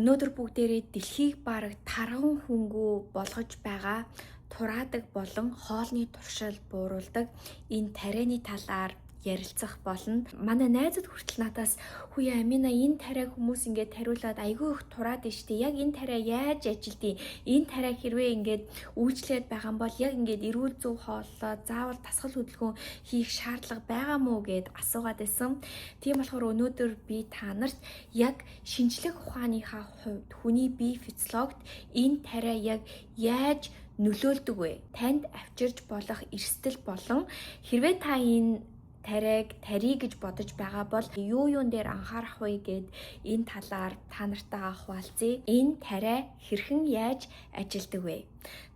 Өнөөдөр бүгдээрээ дэлхийг бараг тарган хөнгөө болгож байгаа тураадаг болон хоолны туршил бууруулдаг энэ тарианы талаар ярилцах болно. Манай найзууд хүртэл надаас "Хүү Амина, энэ тариаг хүмүүс ингээд тариулаад айгүй их тураад штэ. Яг энэ тариа яаж ажилдیں۔ Энэ тариа хэрвээ ингээд үйлчлээд байгаа юм бол яг ингээд эрүүл зөв хооллоо заавал тасгал хөдөлгөөн хийх шаардлага байгаа мó" гэд асуугаад байсан. Тийм болохоор өнөөдөр би та нарт яг шинжлэх ухааныхаа хувьд хүний бие физиологт энэ тариа яг яаж нөлөөлдөг вэ? Танд авчирч болох эрсдэл болон хэрвээ та энэ тарий гэж бодож байгаа бол юун дээр анхаарах вэ гэд энэ талаар та нартайгаа хуваалцъя. Энэ тариа хэрхэн яаж ажилдаг вэ?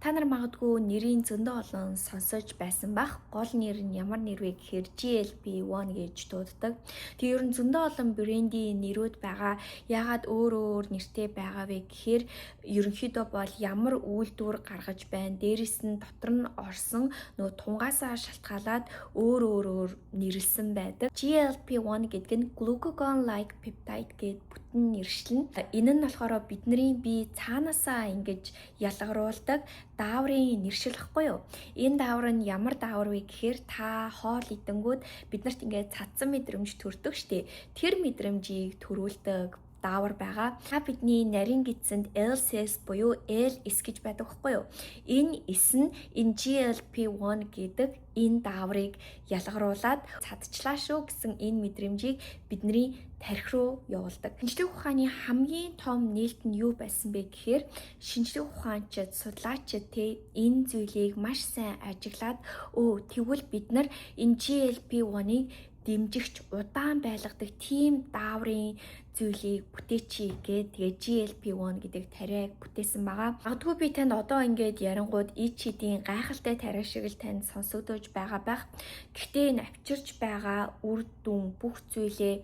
Та нар магадгүй нэрийн зөндөө олон сонсож байсан бах. Гол нэр нь ямар нэр вэ гэхээр GLP-1 гэж дууддаг. Тэг ер нь зөндөө олон брендийн нэрүүд байгаа. Яагаад өөр нэртэй байгаа вэ гэхээр ерөнхийдөө бол ямар үйлдвэр гаргаж байна. Дээрээс нь дотор нь орсон нөгөө тунгаасаа шалтгаалаад өөр нэрлсэн байдаг. GLP-1 гэдэг нь glucagon-like peptide гэд бүтэн нэршлэн. Энэ нь болохоор бидний бие цаанаасаа ингэж ялгаруулдаг дааврын нэршил ахгүй юу? Энэ даавар нь ямар даавар вэ гэхээр та хоол идэнгүүд биднэрт ингээд цадсан мэдрэмж төрдөг штеп. Тэр мэдрэмжийг төрүүлдэг даавар байгаа. Та бидний нарийн гидсэнд L6 буюу L9 гэж байдаг байхгүй юу? Энэ 9 нь энэ GLP-1 гэдэг энэ дааврыг ялгаруулад цадчлаа шүү гэсэн энэ мэдрэмжийг бидний тархи руу явуулдаг. Шинжлэх ухааны хамгийн том нээлт нь юу байсан бэ гэхээр шинжлэх ухаанчид, судлаачид энэ зүйлийг маш сайн ажиглаад тэгвэл бид нар энэ GLP-1-ыг дэмжигч удаан байлгадаг тийм дааврын зүйлийг бүтээчий тэгээд GLP-1 гэдэг тариаг бүтээсэн байгаа. Магадгүй би танд одоо ингээд ярангууд ичидийн гайхалтай тариа шиг л танд сонсогдож байгаа байх. Гэхдээ энэ авчирч байгаа үр дүн бүх зүйлээ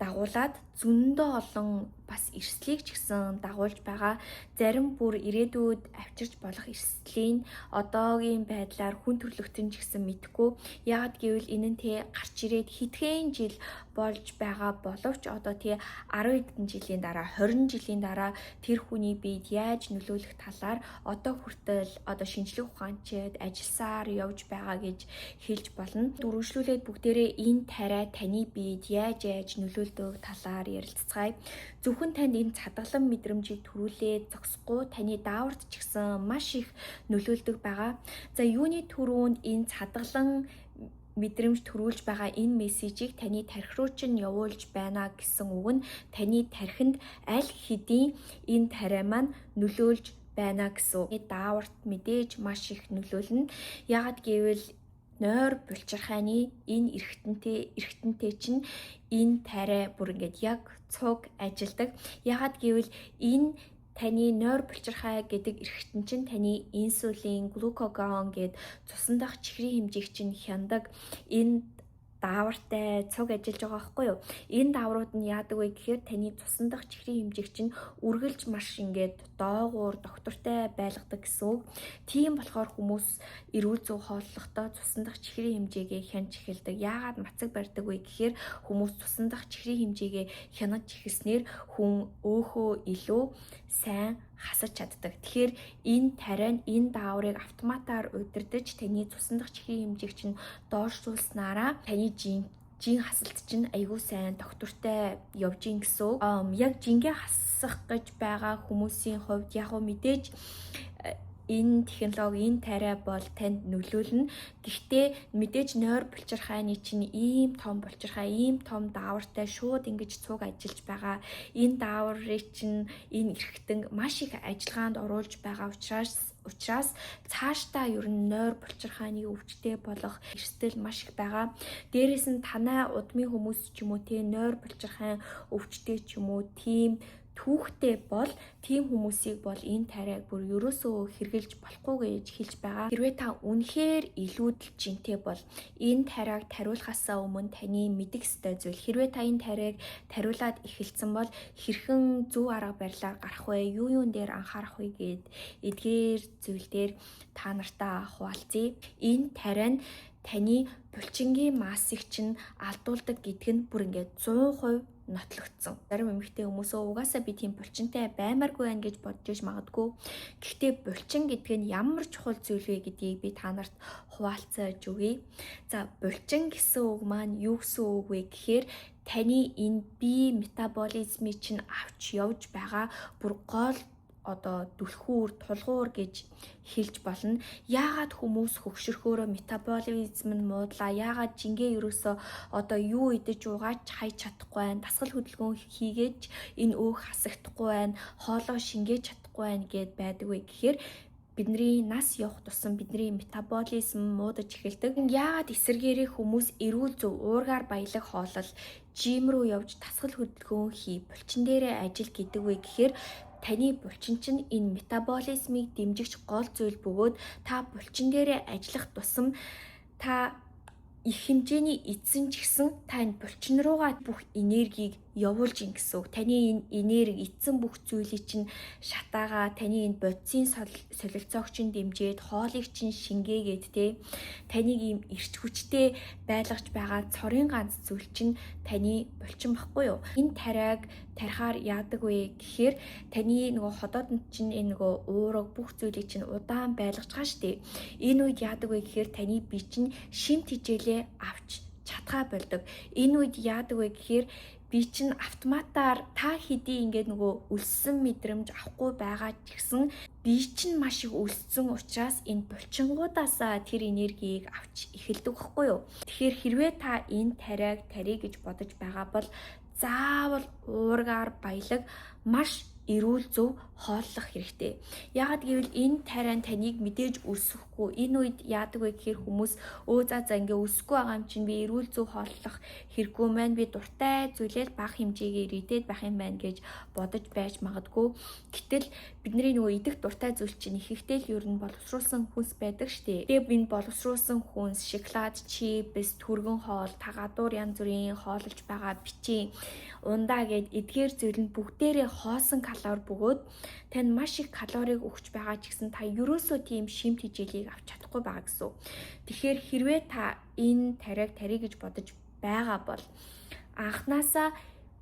дагуулад зөндөө олон бас эрсдлийг ч гэсэн дагуулж байгаа. Зарим бүр ирээдүйд авчирч болох эрсдлийн одоогийн байдлаар хүн төрөлхтөн ч гэсэн мэдгүй. Яагаад гэвэл энэ нь гарч ирээд хэдхэн жил болж байгаа боловч одоо 10 хэдэн жилийн дараа 20 жилийн дараа тэр хүний биед яаж нөлөөлөх талаар одоо хүртэл шинжлэх ухаанчид ажилласаар явж байгаа гэж хэлж болно. Дөрвөлжлүүлээд бүгдээрээ энэ тариа таны биед яаж нөлөөлдөг талаар ярилцгаая. Зөвхөн танд энэ цадгалан мэдрэмжийг төрүүлээд зогсохгүй таны дааварт ч гэсэн маш их нөлөөлдөг байгаа. За юуны төрөнд энэ цадгалан мэдрэмж төрүүлж байгаа энэ мессежийг таны тархи руу чинь явуулж байна гэсэн үг нь таны тархинд аль хэдийн энэ тариа маань нөлөөлж байна гэсэн. Дааварт мэдээж маш их нөлөөлнө. Яагаад гэвэл нойр булчирхайны энэ эргэтэнтэй чинь энэ тариа бүр ингээд яг цуг ажилдаг. Яагаад гэвэл энэ таны нойр булчирхай гэдэг эргэтэн чинь таны инсулин, глюкагон гэд цусан дах чихрийн хэмжээг чинь хяндаг энэ даавартай цуг ажиллаж байгаа байхгүй юу? Энэ дааврууд нь яадаг вэ гэхээр таны цусан дах чихрийн хэмжээг чинь үргэлж маш ингээд доогуур доктортой байлгадаг гэсэн үг. Тийм болохоор хүмүүс эрүүл зөв хооллохдоо цусан дах чихрийн хэмжээгээ хянаж эхэлдэг. Яагаад мацаг барьдаг вэ гэхээр хүмүүс цусан дах чихрийн хэмжээгээ хянаж эхэлснээр хүн өөхөө илүү сайн хасаж чаддаг. Тэгэхээр энэ тариа нь энэ дааврыг автоматар удирдах таны цусан дах чихрийн хэмжээг чинь дооршуулснараа таны жин хасалт чинь айгүй сайн доктортой явж ийн гэсэн. Яг жингээ хасах гэж байгаа хүмүүсийн хувьд яг мэдээж энэ технологи, энэ тариа бол танд нөлөөлнө. Гэхдээ мэдээж нойр булчирхайны чинь ийм том булчирхай, ийм том даавартай шууд ингэж цуг ажиллаж байгаа. Энэ дааврыг чинь энэ эргэтэн маш их ажиллагаанд оруулж байгаа учраас цаашдаа ер нь нойр булчирхайны өвчтэй болох эрсдэл маш их байгаа. Дээрээс нь танай удмын хүмүүс ч юм уу нойр булчирхай өвчтэй ч юм уу тийм түүхтэй бол тийм хүмүүсийг бол энэ тариаг бүр ерөөсөө хэрглэж болохгүй гэж хэлж байгаа. Хэрвээ та үнэхээр илүүдэл жинтэй бол энэ тариаг тариулахаасаа өмнө таны мэдэх ёстой зүйл. Хэрвээ та энэ тариаг тариулаад эхэлсэн бол хэрхэн зөв арга барилаар гарах вэ? Юун дээр анхаарах вэ гэд эдгээр зүйл дээр та нартай хуваалцъя. Энэ тариа нь таны булчингийн массыг чинь алдуулдаг гэдг нь бүр ингээд 100% нотлогдсон. Зарим эмэгтэй хүмүүсөө угаасаа би тийм булчинтай баймааргүй байна гэж бодож иж магадгүй. Гэхдээ булчин гэдэг нь ямар чухал зүйл вэ гэдгийг би та нарт хуваалцаж өгье. За, булчин гэсэн үг маань юу гэсэн үг вэ гэхээр таны энэ бие метаболизмыг чинь авч явж байгаа бүр гол түлхүүр, тулгуур гэж хэлж болно. Яагаад хүмүүс хөгшөрхөөрөө метаболизм нь муудлаа? Яагаад жингээ ерөөсөө юу идэж угааж хайж чадахгүй байна? Дасгал хөдөлгөөн хийгээд энэ өөх хасагдахгүй байна. Хоолоо шингээж чадахгүй байна гэд байдаг вэ гэхээр бидний нас явах тусам бидний метаболизм муудаж эхэлдэг. Яагаад эсэргээрээ хүмүүс эрүүл зөв уургаар баялаг хоолол, жим рүү явж дасгал хөдөлгөөн хий, булчин дээрээ ажил гэдэг вэ гэхээр таны булчин чинь энэ метаболизмыг дэмжигч гол зүйл бөгөөд та булчин дээрээ ажиллах тусам та их хэмжээний эзэн ч гэсэн та энэ булчин руугаа бүх энергийг явуулж ин гэсэн үг. Таны энэ энерги эзэн бүх зүйлийг чинь шатаага, таны энэ бодисын солилцоог чинь дэмжиж, хоолыг чинь шингээгээд таныг ийм эрч хүчтэй байлгаж байгаа цорын ганц зүйл чинь таны булчин баггүй юу? Энэ тариаг тарихаар яадаг вэ гэхээр таны ходоодонд чинь энэ уураг бүх зүйлийг чинь удаан байлгаж байгаа штэ. Энэ үед яадаг вэ гэхээр таны бие чинь шимт хичээлээ авч чадхаа болдог. Энэ үед яадаг вэ гэхээр би чинь автоматар та хэдий ингээд өлссөн мэдрэмж авахгүй байгаа ч гэсэн би чинь маш их өлссөн учраас энэ булчингуудаасаа тэр энергийг авч эхэлдэг байхгүй юу? Тэгэхээр хэрвээ та энэ тариаг тарья гэж бодож байгаа бол заавал уургаар баялаг маш эрүүл зөв хооллох хэрэгтэй. Яагаад гэвэл энэ тариан таныг мэдээж өсөхгүй. Энэ үед яадаг вэ гэхээр хүмүүс за ингээ өсөхгүй байгаа юм чинь би эрүүл зөв хооллох хэрэггүй маань, би дуртай зүйлээ бага хэмжээгээр идээд байх юм байна гэж бодож байж магадгүй. Гэтэл бидний идэх дуртай зүйл чинь ихэнхдээ л ер нь боловсруулсан хүнс байдаг штэ. Тэгээ энэ боловсруулсан хүнс, шоколад, чипс, түргэн хоол, тагаадуур янз бүрийн хооллож байгаа бичийн, ундаа гэд эдгээр зүйл нь бүгдээрээ хоосон калори бөгөөд тань маш их калорийг өгч байгаа ч гэсэн та ерөөсөө тийм шимт хичээлийг авч чадахгүй байгаа гэсэн. Тэгэхээр хэрвээ та энэ тариаг тарья гэж бодож байгаа бол анханасаа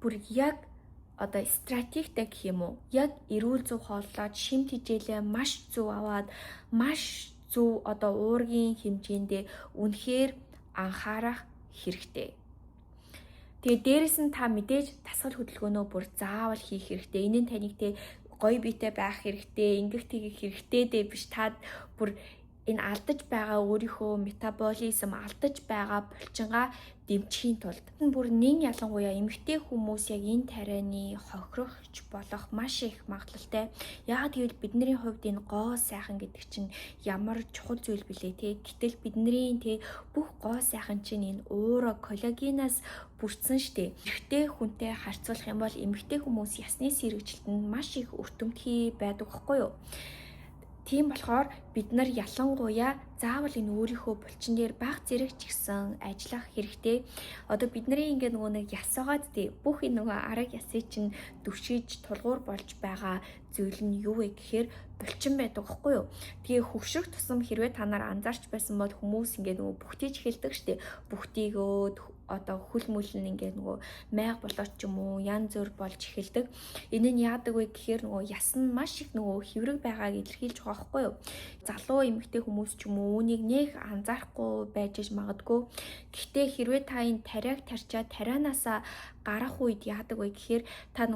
бүр яг стратегтэй гэх юм уу? Яг эрүүл зөв хооллоод шимт хичээлээ маш зөв аваад маш зөв уургийн хэмжээндээ үнэхээр анхаарах хэрэгтэй. Тэгээ дээрэс нь та мэдээж дасгал хөдөлгөөнөө бүр заавал хийх хэрэгтэй. Энэ нь таныг гоё биетэй байх хэрэгтэй, ингэх тэгэх хэрэгтэй биш. Та бүр энэ алдаж байгаа өөрийнхөө метаболизм, алдаж байгаа булчингаа дэмжихийн тулд бүр нэн ялангуяа эмэгтэй хүмүүс яг энэ тарианы хохирогч болох маш их магадлалтай. Яагаад гэвэл бидний хувьд энэ гоо сайхан гэдэг чинь ямар чухал зүйл билээ гэтэл бидний бүх гоо сайхан чинь энэ уура коллагенаас бүрдсэн штэ. Эрэгтэй хүнтэй харьцуулах юм бол эмэгтэй хүмүүс ясны сэргэжилтэнд маш их өртөмтгий байдаг байхгүй юу? Тийм болохоор бид нар ялангуяа заавал энэ өөрийнхөө булчин дээр баг зэрэг ч гэсэн ажиллах хэрэгтэй. Бидний ингээд нэг ясаагаад бүх энэ арга ясыг чинь дүшиж тулгуур болж байгаа зүйл нь юу вэ гэхээр булчин байдаг байхгүй юу? Тэгээ хөвшрөх тусам хэрвээ та нар анзаарч байсан бол хүмүүс ингээд бүхтийж эхэлдэг штеп. Бүхтийгөө хөл мүл нь ингээд майг болоод ч юм уу янз бүр болж эхэлдэг. Энэ нь яадаг вэ гэхээр яс нь маш их хэврэг байгааг илэрхийлж байгаа байхгүй юу? Залуу эмэгтэй хүмүүс ч юм уу үүнийг нэх анзаарахгүй байж магадгүй. Гэхдээ хэрвээ та энэ тариаг тарьчаад тарианаасаа гарах үед яадаг вэ гэхээр та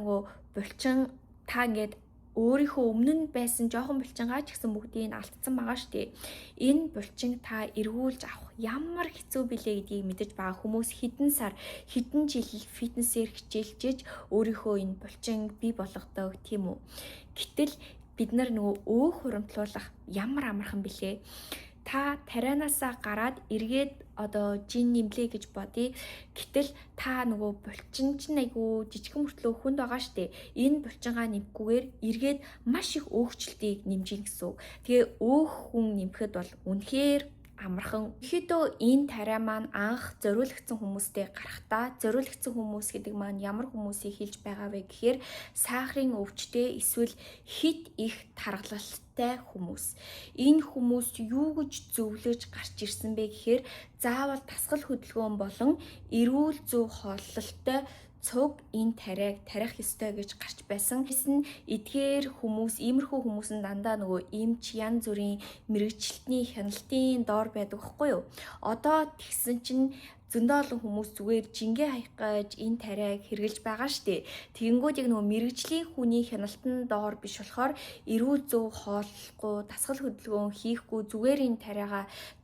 булчин та ингээд өөрийнхөө өмнө нь байсан жоохон булчингаа ч гэсэн бүгдийг алдсан байгаа штеп. Энэ булчин та эргүүлж авах ямар хэцүү билээ гэдгийг мэдэж байгаа хүмүүс хэдэн сар, хэдэн жил фитнесээр хичээлжиж өөрийнхөө энэ булчин бий болгодог тийм үү. Гэтэл бид нар өөх хуримтлуулах ямар амархан билээ. Та тарианаасаа гараад эргээд жин нэмлээ гэж бодъё. Гэтэл та булчин чинь айгүй жижигхэн мөртлөө хүнд байгаа штэ. Энэ булчингаа нэмхгүйгээр эргээд маш их өөхчлөлтийг нэмжин гэсэн үг. Тэгээ өөх хүн нэмэхэд бол үнэхээр амархан. Ихэдөө энэ тариа маань анх зориулагдсан хүмүүстэй гарахдаа зориулагдсан хүмүүс гэдэг маань ямар хүмүүсийг хэлж байгаа вэ гэхээр сахарын өвчтэй эсвэл хит их тархалтай хүмүүс. Энэ хүмүүс юу гэж зөвлөж гарч ирсэн бэ гэхээр заавал дасгал хөдөлгөөн болон эрүүл зөв хооллолтой цуг энэ тариаг тарих ёстой гэж гарч байсан. Гэсэн эдгээр хүмүүс, иймэрхүү хүмүүс нь дандаа нөгөө эмч янз бүрийн мэрэгчлэлтний хяналтын доор байдаг байхгүй юу? Одоо тэгсэн чинь зөндөө олон хүмүүс зүгээр жингээ хаях гэж энэ тариаг хэрглэж байгаа штэ. Тэгэнгүүт яг нөгөө мэрэгжлийн хүний хяналтан доор биш болохоор эрүүл зөв хооллохгүй, дасгал хөдөлгөөн хийхгүй зүгээр энэ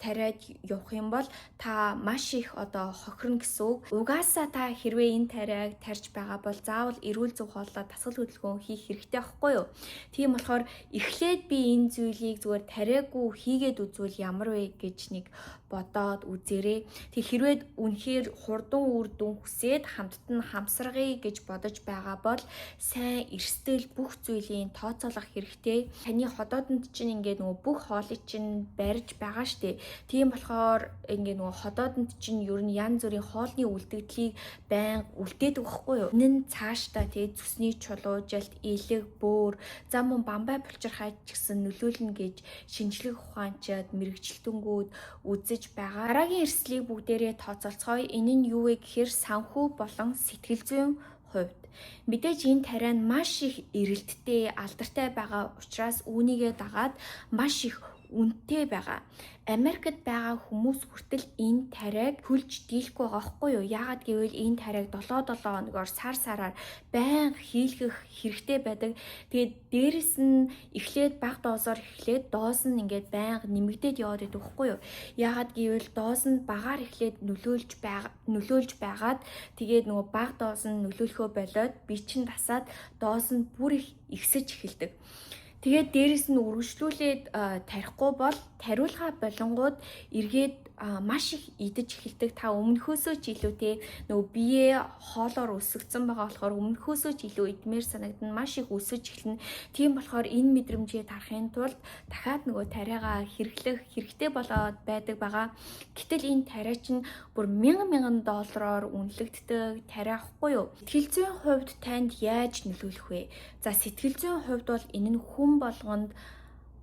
тариад явах юм бол та маш их одоо хохирно гэсэн үг. Угаасаа та хэрвээ энэ тариаг тарьж байгаа бол заавал эрүүл зөв хооллоо дасгал хөдөлгөөн хийх хэрэгтэй байхгүй юу? Тийм болохоор эхлээд би энэ зүйлийг зүгээр тариагүй хийгээд үзвэл ямар вэ гэж нэг бодоод үзээрэй. Тэг хэрвээ үнэхээр хурдан үр дүн хүсээд хамтд нь хамсаргая гэж бодож байгаа бол сайн эрсдэл бүх зүйлийн тооцоолох хэрэгтэй. Таны ходоодонд чинь ингээд нөгөө бүх хоолыг чинь барьж байгаа штэ. Тийм болохоор ингээд нөгөө ходоодонд чинь ер нь янз бүрийн хоолны үлдэгдлийг байнга үлдээдэг байхгүй юу? Энэ нь цаашдаа тэгээ зүсний чулуужилт, элэг, бөөр, зам бамбай булчирхайч гэсэн нөлөөлнө гэж шинжлэх ухаанчид мэрэгчлэлтэнгүүд үзэж байгаа. Дараагийн эрсдлийг бүгдээрээ тооцоолцгоё. Энэ нь юу вэ гэхээр санхүү болон сэтгэл зүйн хувьд. Мэдээж энэ тариа нь маш их эрэлттэй, алдартай байгаа учраас үүнийгээ дагаад маш их үнэтэй байгаа. Америкт байгаа хүмүүс хүртэл энэ тариаг хөлж дийлэхгүй байгаа хгүй юу? Яагаад гэвэл энэ тариаг 7 хоногоор сар-сараар байнга хийлгэх хэрэгтэй байдаг. Тэгээд дээрэс нь эхлээд бага доозоор эхлээд дооз нь ингээд байнга нэмэгдээд яваад байдаг хгүй юу? Яагаад гэвэл дооз нь багаар эхлээд нөлөөлж байгаад тэгээд нөгөө бага дооз нь нөлөөлөхөө болоод би чин тасаад дооз нь бүр их ихсэж эхэлдэг. Тэгээд дээрэс нь үргэлжлүүлээд тарихгүй бол тариулгаа болонгууд эргээд маш их идэж эхэлдэг. Та өмнөхөөсөө ч илүүтэй нөгөө бие хоолоор өсөгдсөн байгаа болохоор өмнөхөөсөө ч илүү идмээр санагдана, маш их өсөж эхэлнэ. Тийм болохоор энэ мэдрэмжийг тарахын тулд дахиад нөгөө тариагаа хэрэглэх хэрэгтэй болоод байдаг байгаа. Гэтэл энэ тариа чинь бүр $1000 үнэлэгддэг тариа ахгүй юу? Сэтгэл зүйн хувьд танд яаж нөлөөлөх вэ? За сэтгэл зүйн хувьд бол энэ нь хүн болгонд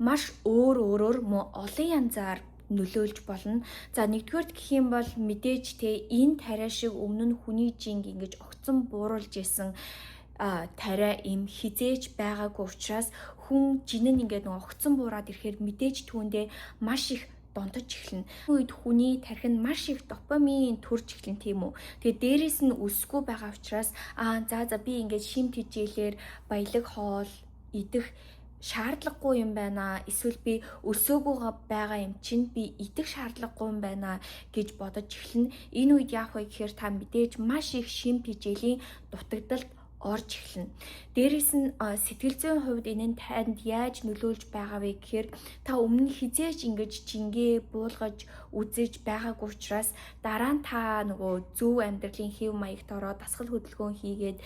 маш өөрөөр мөн олон янзаар нөлөөлж болно. За нэгдүгээр гэх юм бол мэдээж энэ тариа шиг өмнө нь хүний жинг ингэж огцон бууруулж исэн тариа им хизээж байгаагүй учраас хүн жин нь ингээд нэг огцон буураад ирэхээр мэдээж түүндээ маш их донтож эхэлнэ. Үед хүний тархи нь маш их допамин төрж эхэлнэ тийм үү. Тэгээ дээрээс нь өсөхгүй байгаа учраас за би ингээд шимт хичээлээр баялаг хоол идэх шаардлагагүй юм байна. Эсвэл би өсөөгөө байгаа юм чинь би идэх шаардлагагүй юм байна гэж бодож эхэлнэ. Энэ үед яах вэ гэхээр та мэдээж маш их шимт хичээлийн дутагдалд орж эхэлнэ. Дээрээс нь сэтгэл зүйн хувьд энэ нь танд яаж нөлөөлж байгаа вэ гэхээр та өмнө хизээж ингэж жингээ буулгаж үзэж байгаагүй учраас дараа нь та нөгөө зөв амьдралын хэв маягт ороод дасгал хөдөлгөөн хийгээд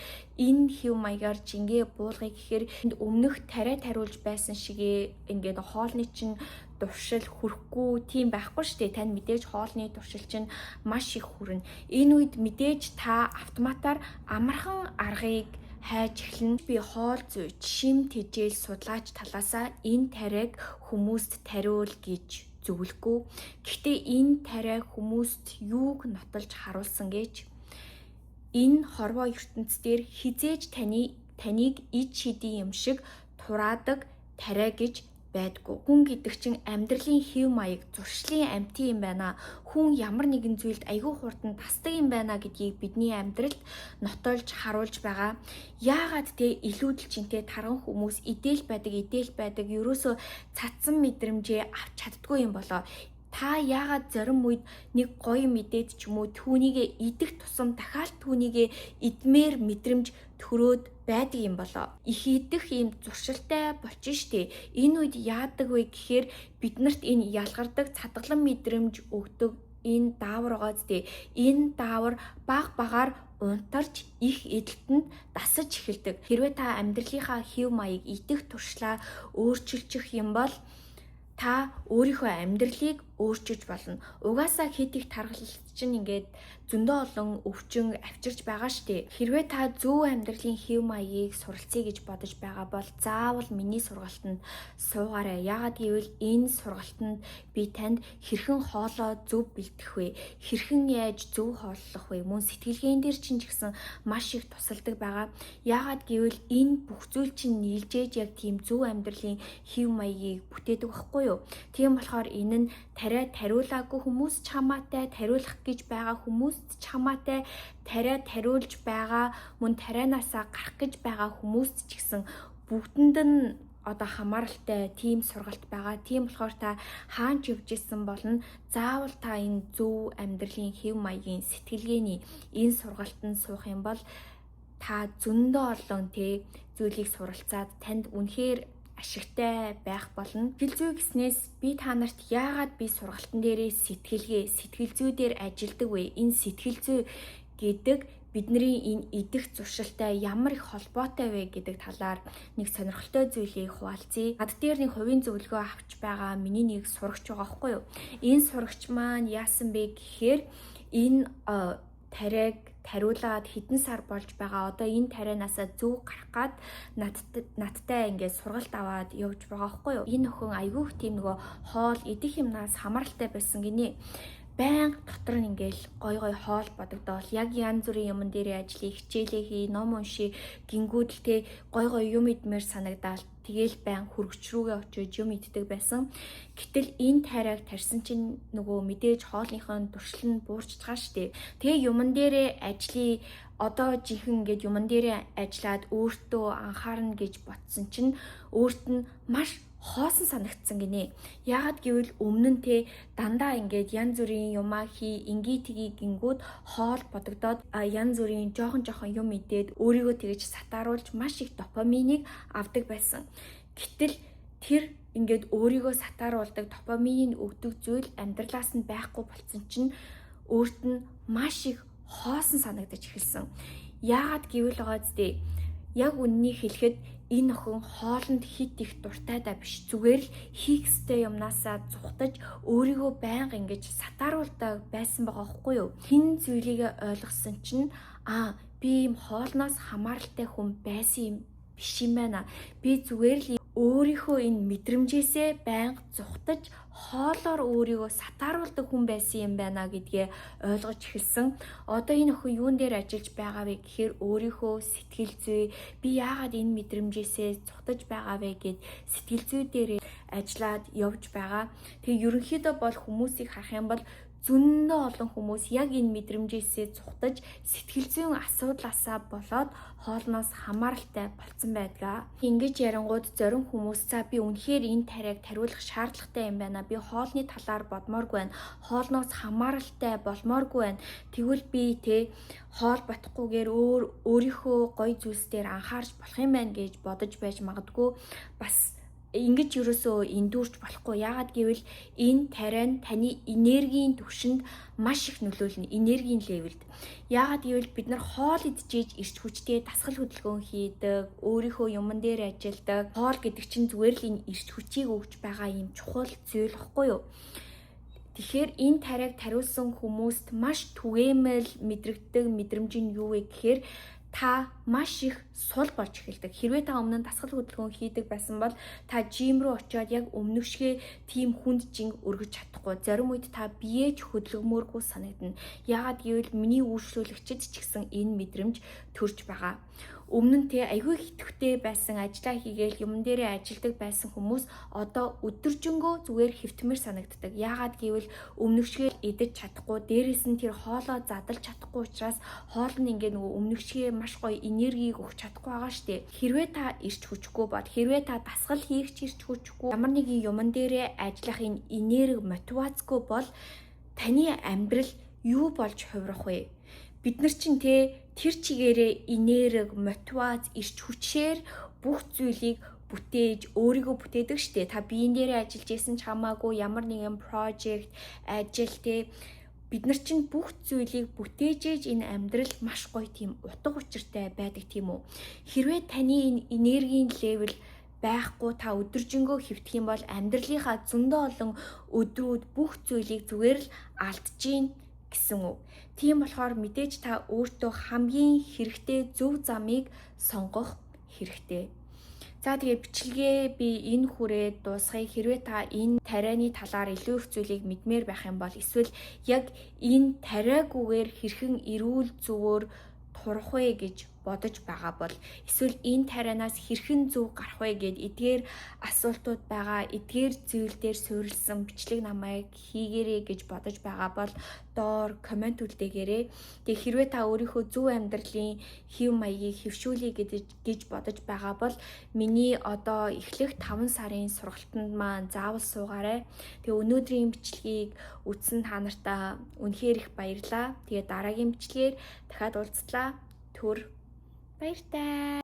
энэ хэв маягаар жингээ буулгая гэхээр өмнөх тариа тариулж байсан шигээ ингээд хоолны чинь туршил хүрхгүй тийм байхгүй шүү дээ. Тань мэдээж хоолны туршил чинь маш их хүрнэ. Энэ үед мэдээж та автоматар амархан аргыг хайж эхэлнэ. Би хоол зүйч, шимт хичээл судлаач талаасаа энэ тариаг хүмүүст тариул гэж зөвлөхгүй. Гэхдээ энэ тариа хүмүүст юуг нотолж харуулсан гэж энэ хорвоо ертөнцийн хизээж таныг ид шидийн юм шиг тураадаг тариа гэж байдгүй. Хүн гэдэг чинь амьдралын хэв маяг, зуршлын амьтан юм байна. Хүн ямар нэгэн зүйлд аягүй хурдан тасдаг юм байна гэдгийг бидний амьдралд нотолж харуулж байгаа. Яагаад илүүдэл чинтэй тарган хүмүүс идэл байдаг ерөөсөө цадсан мэдрэмжээ авч чаддгүй юм болоо. Та яагаад зарим үед нэг гоё мэдээд ч юм уу түүнийгээ идэх тусам дахиад түүнийгээ идмээр мэдрэмж төрөөд байдаг юм болоо. Их идэх юм зуршилтай болчих штеп. Энэ үед яадаг вэ гэхээр биднэрт энэ ялгардаг цадгалан мэдрэмж өгдөг энэ даавар байгаа зү. Энэ даавар багаар унтарч их эдлэлтэнд дасаж эхэлдэг. Хэрвээ та амьдралынхаа хэв маяг идэх туршлаа өөрчилчих юм бол та өөрийнхөө амьдралыг өөрчилж болно. Угаасаа хэд их тархалт чинь ингээд зөндөө олон өвчин авчирч байгаа штэ. Хэрвээ та зөв амьдралын хэв маягийг суралцъя гэж бодож байгаа бол заавал миний сургалтанд суугаарай. Яагаад гэвэл энэ сургалтанд би танд хэрхэн хоолоо зөв бэлтгэх вэ? Хэрхэн яаж зөв хооллох вэ? Мөн сэтгэлгээн дээр чинь ч гэсэн маш их тусалдаг байгаа. Яагаад гэвэл энэ бүх зүйл чинь нийлжээж яг тийм зөв амьдралын хэв маягийг бүтээдэг байхгүй юу? Тийм болохоор энэ нь тариулаагүй хүмүүс ч хамаатай, тариулах гэж байгаа хүмүүс ч хамаатай, тариулж байгаа мөн тарианаасаа гарах гэж байгаа хүмүүст ч гэсэн бүгдэнд нь одоо хамааралтай тийм сургалт байгаа. Тийм болохоор та хаанч явж исэн болно заавал та энэ зөв амьдралын хэв маягийн сэтгэлгээний энэ сургалтанд суух юм бол та зөндөө олон зүйлийг суралцаад танд үнэхээр ашигтай байх болно. Сэтгэл зүй гэснээс би та нарт яагаад би сургалтын дээрээ сэтгэл зүй дээр ажилдаг вэ? Энэ сэтгэл зүй гэдэг бидний энэ идэх зуршилтай ямар их холбоотой вэ гэдэг талаар нэг сонирхолтой зүйлийг хуваалцъя. Над дээр нэг хувийн зөвлөгөө авч байгаа миний нэг сурагч байгаа байхгүй юу? Энэ сурагч маань яасан бэ гэхээр энэ тариулаад хэдэн сар болж байгаа. Одоо энэ тарианаасаа зөв гарах гад надтай ингээд сургалт аваад явж байгаа байхгүй юу? Энэ охин айгүйх тийм нөгөө хоол идэх юмнаас хамааралтай байсан гинэ. Баян дотор нь ингээл гой хоол бодогдоол яг янз бүрийн юмн дээр ажиллая, хичээлээ хий, ном уншия, гингүүдэлтэй гой юм идмээр санагдаал тэгээл баян хөргөч рүүгээ очиж юм иддэг байсан. Гэтэл энэ тариаг тарьсан чинь нөгөө мэдээж хоолныхын туршил нь буурч байгаа штеп. Тэгээ юмн дээрээ ажиллая, одоо жинхэнэ ингээд юмн дээрээ ажиллаад өөртөө анхаарна гэж ботсон чинь өөрт нь маш хоосон санагдсан гинэ. Яагаад гэвэл өмнө нь дандаа ингээд янз бүрийн юмаа хий, тгий гингүүд хоол бодогдоод янз бүрийн жоохон юм идээд өөрийгөө тэгж сатааруулж маш их допаминийг авдаг байсан. Гэтэл тэр ингээд өөрийгөө сатааруулдаг, допаминыг өгдөг зүйл амьдралаас нь байхгүй болсон чинь өөрт нь маш их хоосон санагдаж эхэлсэн. Яагаад гэвэл байгаа зү яг үннийг хэлэхэд энэ охин хоолнд хит их дуртай да биш, зүгээр л хийх ёстой юмнасаа зүхтаж өөрийгөө байнга ингэж сатааруулдаг байсан байгаа байхгүй юу? Хин зүйлийг ойлгосон чинь би ийм хоолноос хамааралтай хүн байсан юм биш юм байна. Би зүгээр л өөрийнхөө энэ мэдрэмжээсээ байнга зүхтаж хоолоор өөрийгөө сатааруулдаг хүн байсан юм байна гэдгээ ойлгож эхэлсэн. Одоо энэ охин юун дээр ажиллаж байгаа вэ гэхээр өөрийнхөө сэтгэл зүй, би яагаад энэ мэдрэмжээсээ зүхтаж байгаа вэ гэд сэтгэл зүй дээр ажиллаад явж байгаа. Тэгээ ерөнхийдөө бол хүмүүсийг харах юм бол зөндөө олон хүмүүс яг энэ мэдрэмжээсээ зүхтаж сэтгэл зүйн асуудлаасаа болоод хоолноос хамааралтай болцсон байдгаа. Ингэж ярангууд зарим хүмүүс би үнэхээр энэ тариаг тариулах шаардлагатай юм байна. Би хоолны талаар бодмооргүй байна. Хоолноос хамааралтай болмооргүй байна. Тэгвэл би хоол батахгүйгээр өөрийнхөө гоё зүйлс дээр анхаарч болох юм байна гэж бодож байж магадгүй. Бас ингэж ерөөсөө эндүүрч болохгүй. Яагаад гэвэл энэ тариа нь таны энергийн түвшинд маш их нөлөөлнө. Энергийн левелд. Яагаад гэвэл бид нар хоол идчихэж эрч хүчтэй дасгал хөдөлгөөн хийдэг, өөрийнхөө юмн дээр ажилладаг. Хоол гэдэг чинь зүгээр л энэ эрч хүчийг өгж байгаа юм чухал зүйл байхгүй юу? Тэгэхээр энэ тариаг тариулсан хүмүүст маш түгээмэл мэдрэгддэг мэдрэмж нь юу вэ гэхээр та маш их сул болж эхэлдэг. Хэрвээ та өмнө нь дасгал хөдөлгөөн хийдэг байсан бол та жим рүү очиод яг өмнөшгөө тийм хүнд жинг өргөж чадахгүй. Зарим үед та биеэж хөдөлгөмөөргүй санагдана. Яагаад гэвэл миний үйлчлүүлэгчид ч гэсэн энэ мэдрэмж төрж байгаа. Өмнө нь айгүй хитвэтэй байсан, ажиллаа хийгээл юмн дээрээ ажилдаг байсан хүмүүс одоо өдөржингөө зүгээр хэвтмэр санагддаг. Яагаад гэвэл өмнөшгөө идэж чадахгүй, дээрээс нь тэр хоолоо задлж чадахгүй учраас хоол нь ингээд нөгөө өмнөшгөө маш гоё энергийг өгч чадахгүй байгаа штэ. Хэрвээ та ирч хүчгүй бол, хэрвээ та дасгал хийх ч ирч хүчгүй, ямар нэгэн юмн дээрээ ажиллах энэ энерги мотивацгүй бол таны амьдрал юу болж хувирах вэ? Бид нар чинь тэр чигээрээ энерги, мотивац, ирч хүчээр бүх зүйлийг бүтээж, өөрийгөө бүтээдэг штэ. Та биеийн дээрээ ажиллаж исэн ч хамаагүй ямар нэгэн project, ажил бид нар чинь бүх зүйлийг бүтээж энэ амьдрал маш гоё тийм утга учиртай байдаг тийм үү? Хэрвээ таны энэ энергийн левел байхгүй та өдөржингөө хэвтэх юм бол амьдралынхаа зөндөө олон өдрүүд бүх зүйлийг зүгээр л алдчихин гэсэн үг. Тийм болохоор мэдээж та өөртөө хамгийн хэрэгтэй зөв замыг сонгох хэрэгтэй. За тэгээ бичлэгээ би энэ хүрээд дуусгая. Хэрвээ та энэ тарианы талаар илүү их зүйлийг мэдмээр байх юм бол эсвэл яг энэ тариагүйгээр хэрхэн эрүүл зөвөр турах вэ гэж бодож байгаа бол эсвэл энэ тарианаас хэрхэн зөв гарах вэ гэд эдгээр асуултууд байгаа, эдгээр зүйл дээр суурилсан бичлэг намайг хийгээрэй гэж бодож байгаа бол доор комент үлдээгээрэй. Тэгээ хэрвээ та өөрийнхөө зөв амьдралын хэв маягийг хэвшүүлье гэж бодож байгаа бол миний одоо эхлэх 5 сарын сургалтанд маань заавал суугаарай. Тэгээ өнөөдрийн бичлэгийг үзсэн та нартай үнэхээр их баярлалаа. Тэгээ дараагийн бичлэгээр дахиад уулзлаа. Түр баяртай.